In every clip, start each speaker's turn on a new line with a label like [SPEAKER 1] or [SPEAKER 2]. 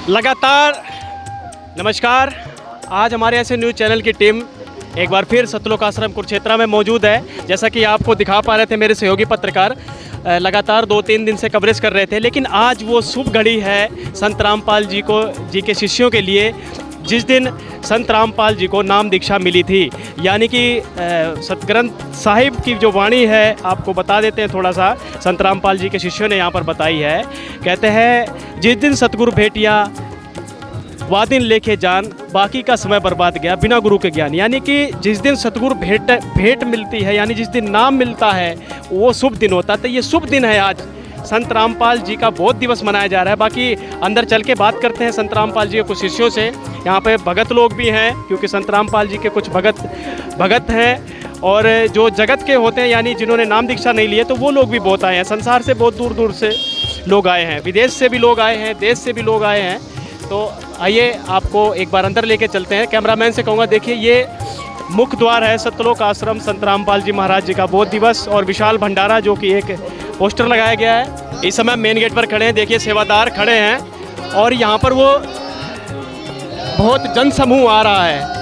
[SPEAKER 1] लगातार नमस्कार। आज हमारे ऐसे न्यूज़ चैनल की टीम एक बार फिर सतलोक आश्रम कुरुक्षेत्र में मौजूद है। जैसा कि आपको दिखा पा रहे थे मेरे सहयोगी पत्रकार, लगातार 2-3 दिन से कवरेज कर रहे थे, लेकिन आज वो शुभ घड़ी है संत रामपाल जी के शिष्यों के लिए, जिस दिन संत रामपाल जी को नाम दीक्षा मिली थी। यानी कि सतग्रंथ साहिब की जो वाणी है, आपको बता देते हैं थोड़ा सा। संत रामपाल जी के शिष्यों ने यहाँ पर बताई है। कहते हैं, जिस दिन सतगुरु भेटिया वह दिन लेके जान, बाकी का समय बर्बाद गया बिना गुरु के ज्ञान। यानी कि जिस दिन सतगुरु भेंट मिलती है, यानी जिस दिन नाम मिलता है, वो शुभ दिन होता है। तो ये शुभ दिन है आज, संत रामपाल जी का बहुत दिवस मनाया जा रहा है। बाकी अंदर चल के बात करते हैं संत रामपाल जी के कुछ शिष्यों से। यहाँ पे भगत लोग भी हैं, क्योंकि संत रामपाल जी के कुछ भगत हैं, और जो जगत के होते हैं, यानी जिन्होंने नाम दीक्षा नहीं लिए, तो वो लोग भी बहुत आए हैं। संसार से बहुत दूर दूर से लोग आए हैं, विदेश से भी लोग आए हैं, देश से भी लोग आए हैं। तो आइए आपको एक बार अंदर लेके चलते हैं। कैमरामैन से कहूँगा, देखिए ये मुख्य द्वार है सतलोक आश्रम संत रामपाल जी महाराज जी का बोध दिवस और विशाल भंडारा, जो कि एक पोस्टर लगाया गया है। इस समय मेन गेट पर खड़े हैं, देखिए सेवादार खड़े हैं, और यहाँ पर वो बहुत जनसमूह आ रहा है।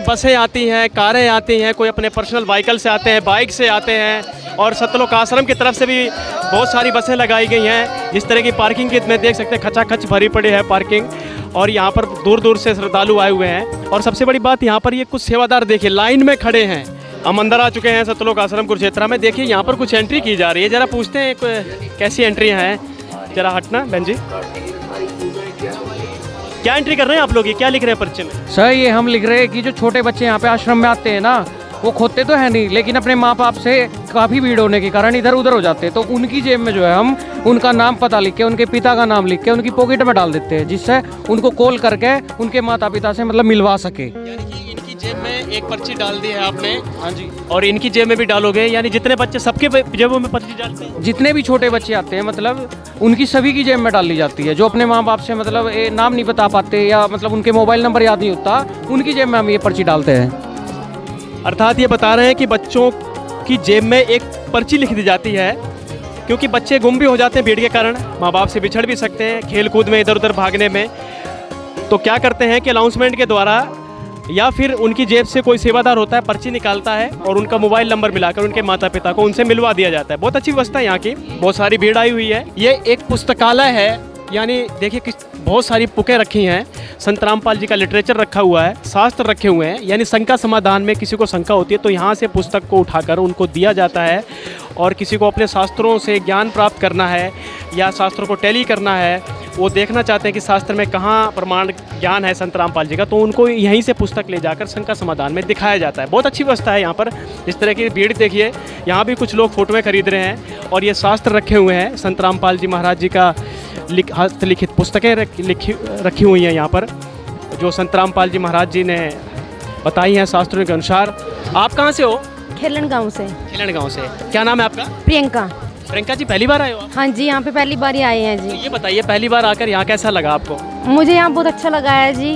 [SPEAKER 1] बसें आती हैं, कारें आती हैं, कोई अपने पर्सनल व्हीकल से आते हैं, बाइक से आते हैं, और सतलोक आश्रम की तरफ से भी बहुत सारी बसें लगाई गई हैं। इस तरह की पार्किंग की में देख सकते हैं, खचाखच भरी पड़ी है पार्किंग, और यहाँ पर दूर दूर से श्रद्धालु आए हुए हैं। और सबसे बड़ी बात, यहाँ पर ये कुछ सेवादार देखिए लाइन में खड़े हैं। हम अंदर आ चुके हैं सतलोक आश्रम कुरुक्षेत्र में। देखिए यहाँ पर कुछ एंट्री की जा रही है, ज़रा पूछते हैं कैसी एंट्री हैं। ज़रा हटना बहन जी, क्या एंट्री कर रहे हैं आप लोग, ये क्या लिख रहे हैं पर्चे में?
[SPEAKER 2] सर ये हम लिख रहे हैं कि जो छोटे बच्चे यहाँ पे आश्रम में आते हैं ना, वो खोते तो है नहीं, लेकिन अपने माँ बाप से काफ़ी भीड़ होने के कारण इधर उधर हो जाते हैं। तो उनकी जेब में जो है हम उनका नाम पता लिख के, उनके पिता का नाम लिख के उनकी पॉकेट में डाल देते हैं, जिससे उनको कॉल करके उनके माता पिता से मतलब मिलवा सके।
[SPEAKER 1] यानी कि इनकी जेब में एक पर्ची डाल दी है आपने?
[SPEAKER 2] हाँ जी।
[SPEAKER 1] और इनकी जेब में भी डालोगे? यानी जितने बच्चे सबके जेबों में पर्ची डालते हैं?
[SPEAKER 2] जितने भी छोटे बच्चे आते हैं, मतलब उनकी सभी की जेब में डाल दी जाती है। जो अपने माँ बाप से मतलब नाम नहीं बता पाते, या मतलब उनके मोबाइल नंबर याद नहीं होता, उनकी जेब में हम ये पर्ची डालते हैं।
[SPEAKER 1] अर्थात ये बता रहे हैं कि बच्चों की जेब में एक पर्ची लिख दी जाती है, क्योंकि बच्चे गुम भी हो जाते हैं भीड़ के कारण, माँ बाप से बिछड़ भी सकते हैं खेल कूद में, इधर उधर भागने में। तो क्या करते हैं कि अनाउंसमेंट के द्वारा, या फिर उनकी जेब से कोई सेवादार होता है, पर्ची निकालता है, और उनका मोबाइल नंबर मिलाकर उनके माता पिता को उनसे मिलवा दिया जाता है। बहुत अच्छी व्यवस्था है यहाँ की, बहुत सारी भीड़ आई हुई है। ये एक पुस्तकालय है, यानी देखिए कि बहुत सारी बुकें रखी हैं, संत रामपाल जी का लिटरेचर रखा हुआ है, शास्त्र रखे हुए हैं। यानी शंका समाधान में किसी को शंका होती है तो यहाँ से पुस्तक को उठाकर उनको दिया जाता है, और किसी को अपने शास्त्रों से ज्ञान प्राप्त करना है या शास्त्रों को टैली करना है, वो देखना चाहते हैं कि शास्त्र में कहाँ प्रमाण ज्ञान है संत रामपाल जी का, तो उनको यहीं से पुस्तक ले जाकर शंका समाधान में दिखाया जाता है। बहुत अच्छी व्यवस्था है यहाँ पर। इस तरह की भीड़ देखिए, यहाँ भी कुछ लोग फोटोएँ खरीद रहे हैं, और ये शास्त्र रखे हुए हैं, संत रामपाल जी महाराज जी का हस्तलिखित पुस्तकें रखी हुई हैं यहाँ पर, जो संत रामपाल जी महाराज जी ने बताई हैं शास्त्रों के अनुसार। आप कहाँ से हो?
[SPEAKER 3] खेलन गांव से।
[SPEAKER 1] खेलन गांव से। क्या नाम है आपका?
[SPEAKER 3] प्रियंका।
[SPEAKER 1] प्रियंका जी, पहली बार आए हो आप?
[SPEAKER 3] हाँ जी, यहाँ पे पहली बार ही आए हैं जी।
[SPEAKER 1] तो ये बताइए, पहली बार आकर यहाँ कैसा लगा आपको?
[SPEAKER 3] मुझे यहाँ बहुत अच्छा लगा है जी।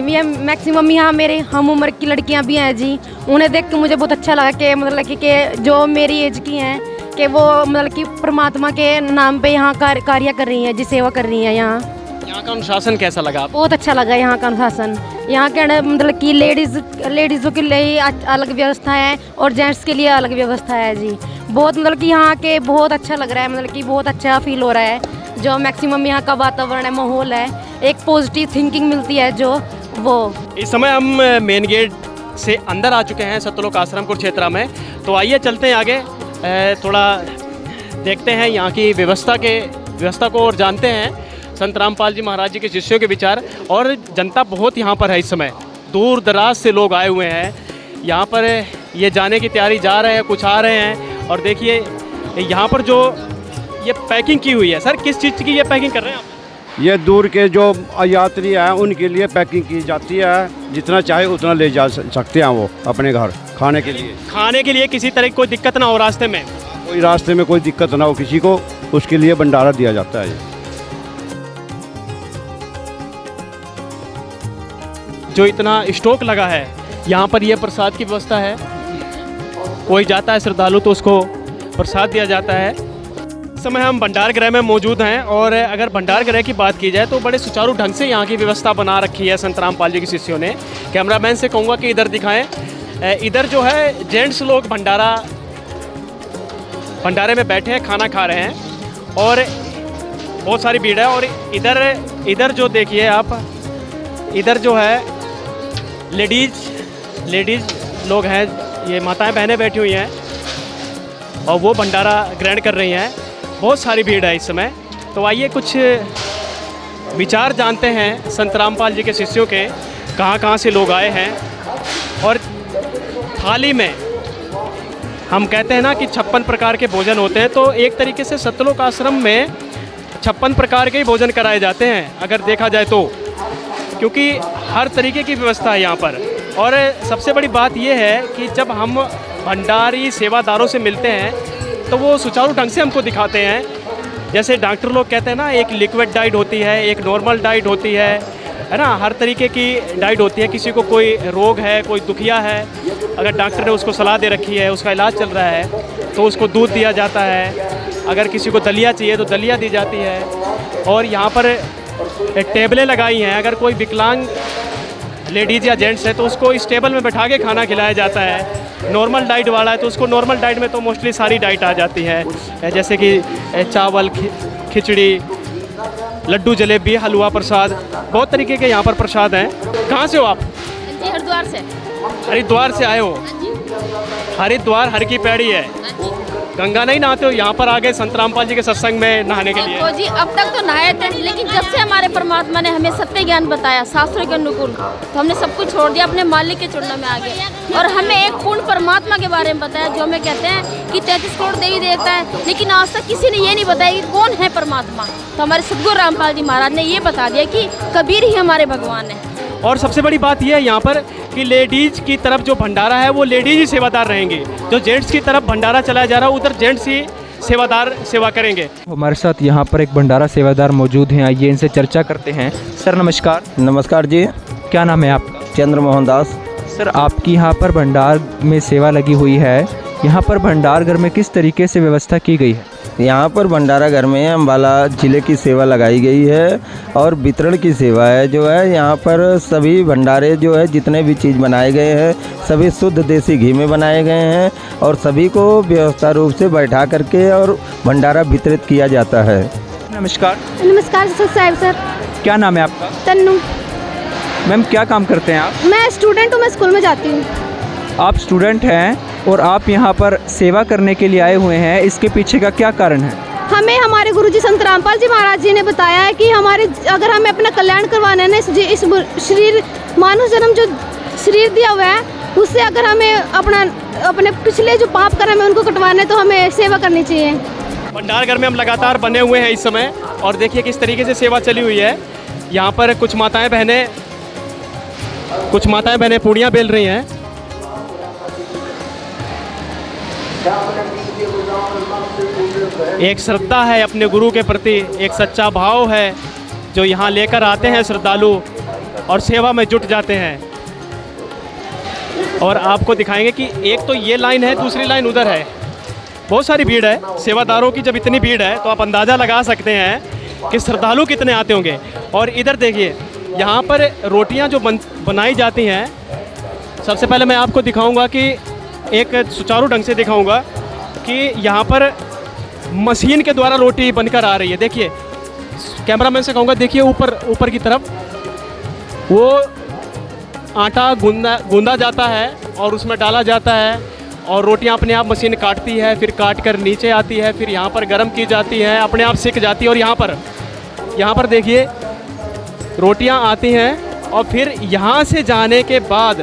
[SPEAKER 3] ये मैक्सिमम यहाँ मेरे हम उम्र की लड़कियाँ भी हैं जी, उन्हें देख के मुझे बहुत अच्छा लगा कि मतलब कि जो मेरी एज की हैं, कि वो मतलब कि परमात्मा के नाम पे यहाँ कार्य कर रही हैं जी, सेवा कर रही हैं।
[SPEAKER 1] यहाँ का अनुशासन कैसा लगा आपको?
[SPEAKER 3] बहुत अच्छा लगा यहाँ का अनुशासन। यहाँ के मतलब कि लेडीज़ों के लिए अलग व्यवस्था है और जेंट्स के लिए अलग व्यवस्था है जी। बहुत मतलब कि यहाँ के बहुत अच्छा लग रहा है, मतलब कि बहुत अच्छा फील हो रहा है। जो मैक्सिमम यहाँ का वातावरण है, माहौल है, एक पॉजिटिव थिंकिंग मिलती है जो वो। इस
[SPEAKER 1] समय हम मेन गेट से अंदर आ चुके हैं सतलोक आश्रम कुरुक्षेत्र में। तो आइए चलते हैं आगे, थोड़ा देखते हैं यहाँ की व्यवस्था को, और जानते हैं संत रामपाल जी महाराज जी के शिष्यों के विचार। और जनता बहुत यहाँ पर है, इस समय दूर दराज से लोग आए हुए हैं यहाँ पर। ये जाने की तैयारी जा रहे हैं, कुछ आ रहे हैं। और देखिए यहाँ पर जो ये पैकिंग की हुई है, सर किस चीज़ की ये पैकिंग कर रहे हैं आप?
[SPEAKER 4] ये दूर के जो यात्री हैं उनके लिए पैकिंग की जाती है, जितना चाहे उतना ले जा सकते हैं वो अपने घर खाने के लिए।
[SPEAKER 1] खाने के लिए किसी तरह की कोई दिक्कत ना हो रास्ते में?
[SPEAKER 4] कोई रास्ते में कोई दिक्कत ना हो किसी को, उसके लिए भंडारा दिया जाता है।
[SPEAKER 1] जो इतना स्टॉक लगा है यहाँ पर, ये प्रसाद की व्यवस्था है। कोई जाता है श्रद्धालु तो उसको प्रसाद दिया जाता है। समय हम भंडार गृह में मौजूद हैं और अगर भंडार गृह की बात की जाए तो बड़े सुचारू ढंग से यहाँ की व्यवस्था बना रखी है संत रामपाल जी के शिष्यों ने। कैमरामैन से कहूँगा कि इधर दिखाएं। इधर जो है जेंट्स लोग भंडारे में बैठे हैं, खाना खा रहे हैं और बहुत सारी भीड़ है। और इधर जो देखिए आप, इधर जो है लेडीज़ लोग हैं, ये माताएं बहनें बैठी हुई हैं और वो भंडारा ग्रहण कर रही हैं। बहुत सारी भीड़ है इस समय। तो आइए कुछ विचार जानते हैं संत रामपाल जी के शिष्यों के, कहाँ से लोग आए हैं। और थाली में हम कहते हैं ना कि 56 प्रकार के भोजन होते हैं, तो एक तरीके से सतलोक आश्रम में 56 प्रकार के ही भोजन कराए जाते हैं अगर देखा जाए तो, क्योंकि हर तरीके की व्यवस्था है यहाँ पर। और सबसे बड़ी बात यह है कि जब हम भंडारी सेवादारों से मिलते हैं तो वो सुचारू ढंग से हमको दिखाते हैं। जैसे डॉक्टर लोग कहते हैं ना, एक लिक्विड डाइट होती है, एक नॉर्मल डाइट होती है ना, हर तरीके की डाइट होती है। किसी को कोई रोग है, कोई दुखिया है, अगर डॉक्टर ने उसको सलाह दे रखी है, उसका इलाज चल रहा है तो उसको दूध दिया जाता है। अगर किसी को दलिया चाहिए तो दलिया दी जाती है। और यहाँ पर टेबलें लगाई हैं, अगर कोई विकलांग लेडीज़ या जेंट्स है तो उसको इस टेबल में बैठा के खाना खिलाया जाता है। नॉर्मल डाइट वाला है तो उसको नॉर्मल डाइट में तो मोस्टली सारी डाइट आ जाती है, जैसे कि चावल, खिचड़ी, लड्डू, जलेबी, हलवा, प्रसाद, बहुत तरीके के यहाँ पर प्रसाद हैं। कहाँ से हो आप?
[SPEAKER 5] जी, हरिद्वार से।
[SPEAKER 1] हरिद्वार से आए हो? हरिद्वार हर की पैड़ी है। गंगा नहीं नहाते हो? यहाँ पर आ गए संत रामपाल जी के सत्संग में नहाने के लिए।
[SPEAKER 5] तो जी अब तक तो नहाए थे, लेकिन जब से हमारे परमात्मा ने हमें सत्य ज्ञान बताया शास्त्रों के अनुकूल, तो हमने सब कुछ छोड़ दिया, अपने मालिक के चरणों में आ गए। और हमें एक पूर्ण परमात्मा के बारे में बताया, जो हमें कहते हैं कि 33 करोड़ देवी देवता है, लेकिन आज तक किसी ने ये नहीं बताया कि कौन है परमात्मा। तो हमारे सदगुरु रामपाल जी महाराज ने ये बता दिया कि कबीर ही हमारे भगवान है।
[SPEAKER 1] और सबसे बड़ी बात यह है यहाँ पर कि लेडीज़ की तरफ जो भंडारा है वो लेडीज़ ही सेवादार रहेंगे। जो जेंट्स की तरफ भंडारा चलाया जा रहा है उधर जेंट्स ही सेवादार सेवा करेंगे।
[SPEAKER 6] हमारे साथ यहाँ पर एक भंडारा सेवादार मौजूद हैं, आइए इनसे चर्चा करते हैं। सर नमस्कार।
[SPEAKER 7] नमस्कार जी।
[SPEAKER 6] क्या नाम है आपका?
[SPEAKER 7] चंद्रमोहन दास।
[SPEAKER 6] सर आपकी यहाँ पर भंडार में सेवा लगी हुई है, यहाँ पर भंडार घर में किस तरीके से व्यवस्था की गई है?
[SPEAKER 7] यहाँ पर भंडारा घर में अम्बाला जिले की सेवा लगाई गई है और वितरण की सेवा है जो है। यहाँ पर सभी भंडारे जो है जितने भी चीज़ बनाए गए हैं सभी शुद्ध देसी घी में बनाए गए हैं और सभी को व्यवस्था रूप से बैठा करके और भंडारा वितरित किया जाता है।
[SPEAKER 6] नमस्कार।
[SPEAKER 3] नमस्कार साहब सर।
[SPEAKER 6] क्या नाम है आपका?
[SPEAKER 3] तन्नू।
[SPEAKER 6] मैम क्या काम करते हैं आप?
[SPEAKER 3] मैं स्टूडेंट हूँ, मैं स्कूल में जाती हूँ।
[SPEAKER 6] आप स्टूडेंट हैं और आप यहाँ पर सेवा करने के लिए आए हुए हैं, इसके पीछे का क्या कारण है?
[SPEAKER 3] हमें हमारे गुरुजी संत रामपाल जी महाराज जी ने बताया है कि अगर हमें अपना कल्याण करवाना है ना, इस शरीर मानव जन्म जो शरीर दिया हुआ है उससे अगर हमें अपने पिछले जो पाप कर्म है उनको कटवाना है तो हमें सेवा करनी चाहिए।
[SPEAKER 1] भंडार घर में हम लगातार बने हुए हैं इस समय और देखिए किस तरीके से सेवा चली हुई है। यहाँ पर कुछ माताएं बहनें पूड़ियाँ बेल रही हैं। एक श्रद्धा है अपने गुरु के प्रति, एक सच्चा भाव है जो यहाँ लेकर आते हैं श्रद्धालु और सेवा में जुट जाते हैं। और आपको दिखाएंगे कि एक तो ये लाइन है, दूसरी लाइन उधर है। बहुत सारी भीड़ है सेवादारों की। जब इतनी भीड़ है तो आप अंदाज़ा लगा सकते हैं कि श्रद्धालु कितने आते होंगे। और इधर देखिए यहाँ पर रोटियाँ जो बनाई जाती हैं, सबसे पहले मैं आपको दिखाऊंगा कि एक सुचारू ढंग से दिखाऊंगा कि यहाँ पर मशीन के द्वारा रोटी बनकर आ रही है। देखिए कैमरामैन से कहूँगा, देखिए ऊपर की तरफ वो आटा गूंदा जाता है और उसमें डाला जाता है और रोटियाँ अपने आप मशीन काटती है, फिर काट कर नीचे आती है, फिर यहाँ पर गर्म की जाती है, अपने आप सिक जाती है। और यहाँ पर देखिए रोटियाँ आती हैं और फिर यहाँ से जाने के बाद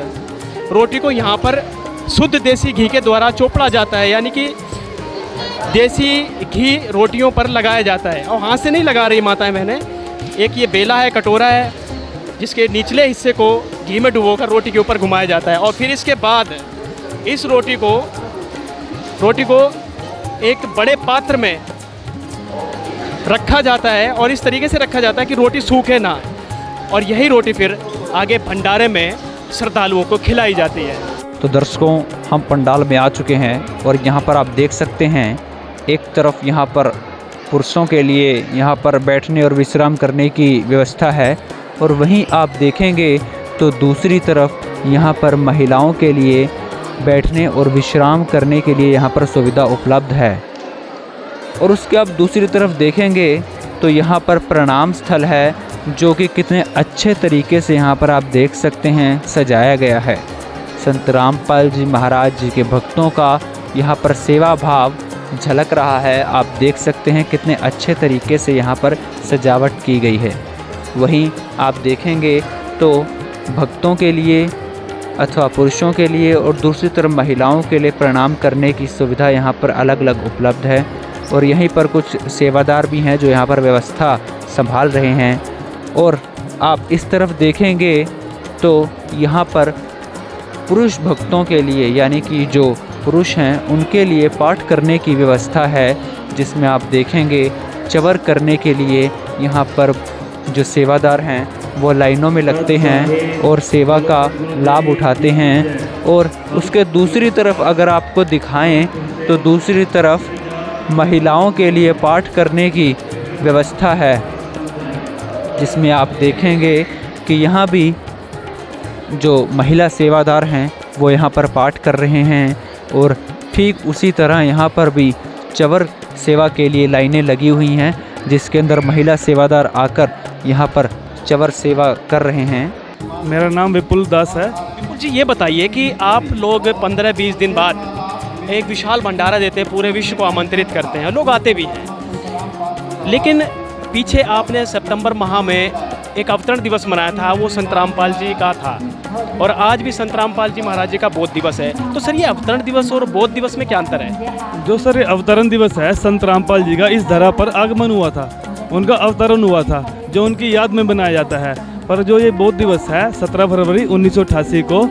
[SPEAKER 1] रोटी को यहाँ पर शुद्ध देसी घी के द्वारा चोपड़ा जाता है, यानी कि देसी घी रोटियों पर लगाया जाता है। और हाथ से नहीं लगा रही माताएं बहनें, एक ये बेला है, कटोरा है, जिसके निचले हिस्से को घी में डुबोकर रोटी के ऊपर घुमाया जाता है। और फिर इसके बाद इस रोटी को एक बड़े पात्र में रखा जाता है और इस तरीके से रखा जाता है कि रोटी सूखे ना। और यही रोटी फिर आगे भंडारे में श्रद्धालुओं को खिलाई जाती है।
[SPEAKER 6] तो दर्शकों, हम पंडाल में आ चुके हैं और यहाँ पर आप देख सकते हैं एक तरफ यहाँ पर पुरुषों के लिए यहाँ पर बैठने और विश्राम करने की व्यवस्था है, और वहीं आप देखेंगे तो दूसरी तरफ यहाँ पर महिलाओं के लिए बैठने और विश्राम करने के लिए यहाँ पर सुविधा उपलब्ध है। और उसके आप दूसरी तरफ देखेंगे तो यहाँ पर प्रणाम स्थल है, जो कि कितने अच्छे तरीके से यहाँ पर आप देख सकते हैं सजाया गया है। संत रामपाल जी महाराज जी के भक्तों का यहाँ पर सेवा भाव झलक रहा है। आप देख सकते हैं कितने अच्छे तरीके से यहाँ पर सजावट की गई है। वहीं आप देखेंगे तो भक्तों के लिए अथवा पुरुषों के लिए और दूसरी तरफ महिलाओं के लिए प्रणाम करने की सुविधा यहाँ पर अलग अलग उपलब्ध है। और यहीं पर कुछ सेवादार भी हैं जो यहाँ पर व्यवस्था संभाल रहे हैं। और आप इस तरफ देखेंगे तो यहाँ पर पुरुष भक्तों के लिए, यानी कि जो पुरुष हैं उनके लिए पाठ करने की व्यवस्था है, जिसमें आप देखेंगे चवर करने के लिए यहाँ पर जो सेवादार हैं वो लाइनों में लगते हैं और सेवा का लाभ उठाते हैं। और उसके दूसरी तरफ अगर आपको दिखाएं तो दूसरी तरफ महिलाओं के लिए पाठ करने की व्यवस्था है, जिसमें आप देखेंगे कि यहाँ भी जो महिला सेवादार हैं वो यहाँ पर पाठ कर रहे हैं। और ठीक उसी तरह यहाँ पर भी चवर सेवा के लिए लाइनें लगी हुई हैं, जिसके अंदर महिला सेवादार आकर यहाँ पर चवर सेवा कर रहे हैं।
[SPEAKER 8] मेरा नाम विपुल दास है।
[SPEAKER 1] विपुल जी, ये बताइए कि आप लोग 15-20 दिन बाद एक विशाल भंडारा देते हैं, पूरे विश्व को आमंत्रित करते हैं, लोग आते भी हैं, लेकिन पीछे आपने सितंबर माह में एक अवतरण दिवस मनाया था, वो संत रामपाल जी का था, और आज भी संत रामपाल जी महाराज जी का बोध दिवस है। तो सर, ये अवतरण दिवस और बोध दिवस में क्या अंतर है?
[SPEAKER 8] जो सर ये अवतरण दिवस है, संत रामपाल जी का इस धरा पर आगमन हुआ था, उनका अवतरण हुआ था, जो उनकी याद में बनाया जाता है। पर जो ये बोध दिवस है 17 फरवरी 1988 को,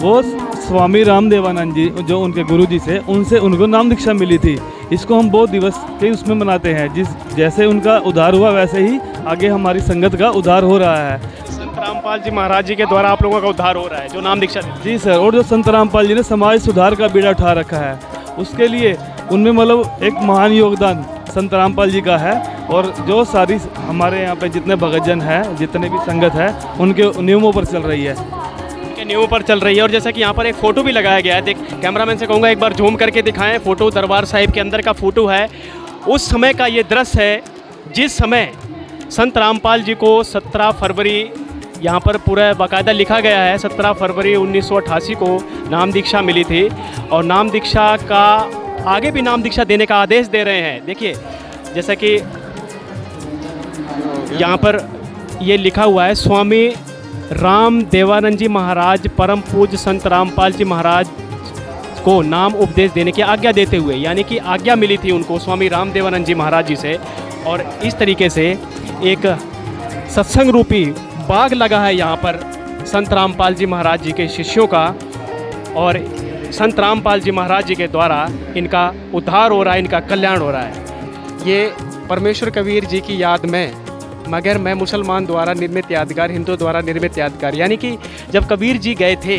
[SPEAKER 8] वो स्वामी रामदेवानंद जी जो उनके गुरुजी से, उनसे उनको नाम दीक्षा मिली थी। इसको हम बोध दिवस के उसमें मनाते हैं। जैसे उनका उद्धार हुआ वैसे ही आगे हमारी संगत का उद्धार हो रहा है।
[SPEAKER 1] संत रामपाल जी महाराज जी के द्वारा आप लोगों का उद्धार हो रहा है, जो नाम दीक्षा दी।
[SPEAKER 8] जी सर, और जो संत रामपाल जी ने समाज सुधार का बीड़ा उठा रखा है, उसके लिए उनमें मतलब एक महान योगदान संत रामपाल जी का है। और जो सारी हमारे यहाँ पे जितने भक्तजन हैं, जितने भी संगत है, उनके नियमों पर चल रही है,
[SPEAKER 1] उनके नियमों पर चल रही है। और जैसा कि यहाँ पर एक फ़ोटो भी लगाया गया है, देख कैमरामैन से कहूँगा एक बार झूम करके दिखाएं। फ़ोटो दरबार साहिब के अंदर का फ़ोटो है, उस समय का ये दृश्य है जिस समय संत रामपाल जी को 17 फरवरी, यहाँ पर पूरा बाकायदा लिखा गया है, 17 फरवरी 1988 को नाम दीक्षा मिली थी। और नाम दीक्षा का आगे भी नाम दीक्षा देने का आदेश दे रहे हैं। देखिए, जैसा कि यहाँ पर ये लिखा हुआ है, स्वामी राम देवानंद जी महाराज परम पूज्य संत रामपाल जी महाराज को नाम उपदेश देने की आज्ञा देते हुए, यानी कि आज्ञा मिली थी उनको स्वामी राम देवानंद जी महाराज जी से। और इस तरीके से एक सत्संग रूपी बाग लगा है यहाँ पर संत रामपाल जी महाराज जी के शिष्यों का, और संत रामपाल जी महाराज जी के द्वारा इनका उद्धार हो रहा है, इनका कल्याण हो रहा है। ये परमेश्वर कबीर जी की याद में, मगर मैं मुसलमान द्वारा निर्मित यादगार, हिंदू द्वारा निर्मित यादगार, यानी कि जब कबीर जी गए थे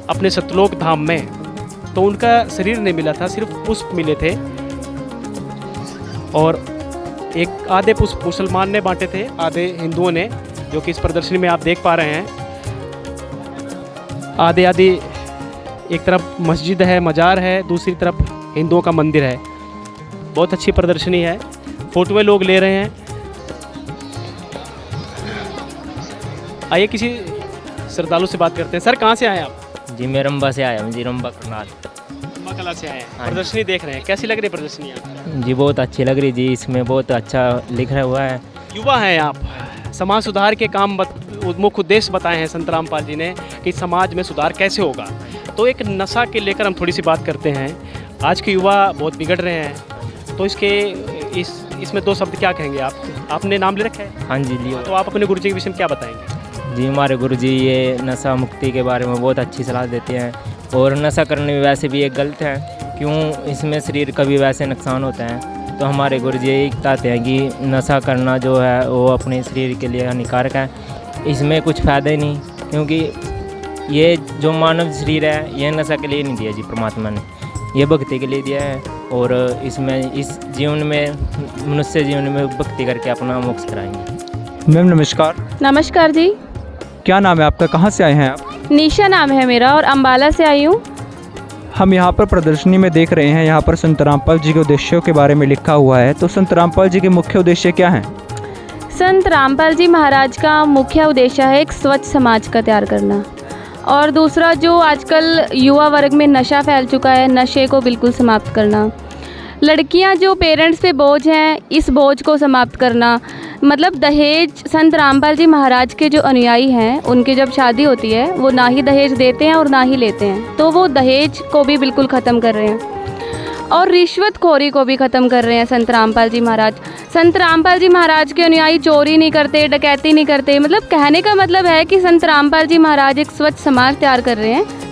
[SPEAKER 1] अपने सतलोक धाम में, तो उनका शरीर नहीं मिला था, सिर्फ पुष्प मिले थे। और एक आधे पुष्प मुसलमान ने बांटे थे, आधे हिंदुओं ने, जो कि इस प्रदर्शनी में आप देख पा रहे हैं। आधे आधे, एक तरफ मस्जिद है, मजार है, दूसरी तरफ हिंदुओं का मंदिर है। बहुत अच्छी प्रदर्शनी है, फोटोएं लोग ले रहे हैं। आइए किसी श्रद्धालु से बात करते हैं। सर, कहाँ से आए आप?
[SPEAKER 9] जी, मैं रंबा से आया हूँ जी, रंबा करनाल
[SPEAKER 1] कला से आए हैं। प्रदर्शनी देख रहे हैं, कैसी लग रही है प्रदर्शनी आपको?
[SPEAKER 9] जी, बहुत अच्छी लग रही जी, इसमें बहुत अच्छा लिखा हुआ है।
[SPEAKER 1] युवा हैं आप, समाज सुधार के काम मुख्य उद्देश्य बताए हैं संत रामपाल जी ने कि समाज में सुधार कैसे होगा। तो एक नशा के लेकर हम थोड़ी सी बात करते हैं। आज के युवा बहुत बिगड़ रहे हैं, तो इसमें दो शब्द क्या कहेंगे आप? आपने नाम ले रखा है?
[SPEAKER 9] हाँ जी, लियो।
[SPEAKER 1] तो आप अपने गुरुजी के विषय में क्या बताएंगे?
[SPEAKER 9] जी, हमारे गुरुजी ये नशा मुक्ति के बारे में बहुत अच्छी सलाह देते हैं। और नशा करने में वैसे भी एक गलत है, क्यों इसमें शरीर का भी वैसे नुकसान होता है। तो हमारे गुरुजी यही बताते हैं कि नशा करना जो है वो अपने शरीर के लिए हानिकारक है, इसमें कुछ फ़ायदा ही नहीं, क्योंकि ये जो मानव शरीर है ये नशा के लिए नहीं दिया जी परमात्मा ने। ये भक्ति के लिए दिया है और इसमें इस जीवन में मनुष्य जीवन में भक्ति करके अपना मोक्ष कराएंगे।
[SPEAKER 6] मैम नमस्कार।
[SPEAKER 10] नमस्कार जी।
[SPEAKER 6] क्या नाम है आपका, कहाँ से आए हैं आप?
[SPEAKER 10] निशा नाम है मेरा और अम्बाला से आई हूँ।
[SPEAKER 6] हम यहाँ पर प्रदर्शनी में देख रहे हैं, यहाँ पर संत रामपाल जी के उद्देश्यों के बारे में लिखा हुआ है, तो संत रामपाल जी के मुख्य उद्देश्य क्या हैं?
[SPEAKER 10] संत रामपाल जी महाराज का मुख्य उद्देश्य है एक स्वच्छ समाज का तैयार करना, और दूसरा जो आजकल युवा वर्ग में नशा फैल चुका है, नशे को बिल्कुल समाप्त करना। लड़कियां जो पेरेंट्स पे बोझ हैं, इस बोझ को समाप्त करना। मतलब दहेज, संत रामपाल जी महाराज के जो अनुयायी हैं उनकी जब शादी होती है वो ना ही दहेज देते हैं और ना ही लेते हैं, तो वो दहेज को भी बिल्कुल ख़त्म कर रहे हैं और रिश्वतखोरी को भी ख़त्म कर रहे हैं संत रामपाल जी महाराज। संत रामपाल जी महाराज के अनुयायी चोरी नहीं करते, डकैती नहीं करते। मतलब कहने का मतलब है कि संत रामपाल जी महाराज एक स्वच्छ समाज तैयार कर रहे हैं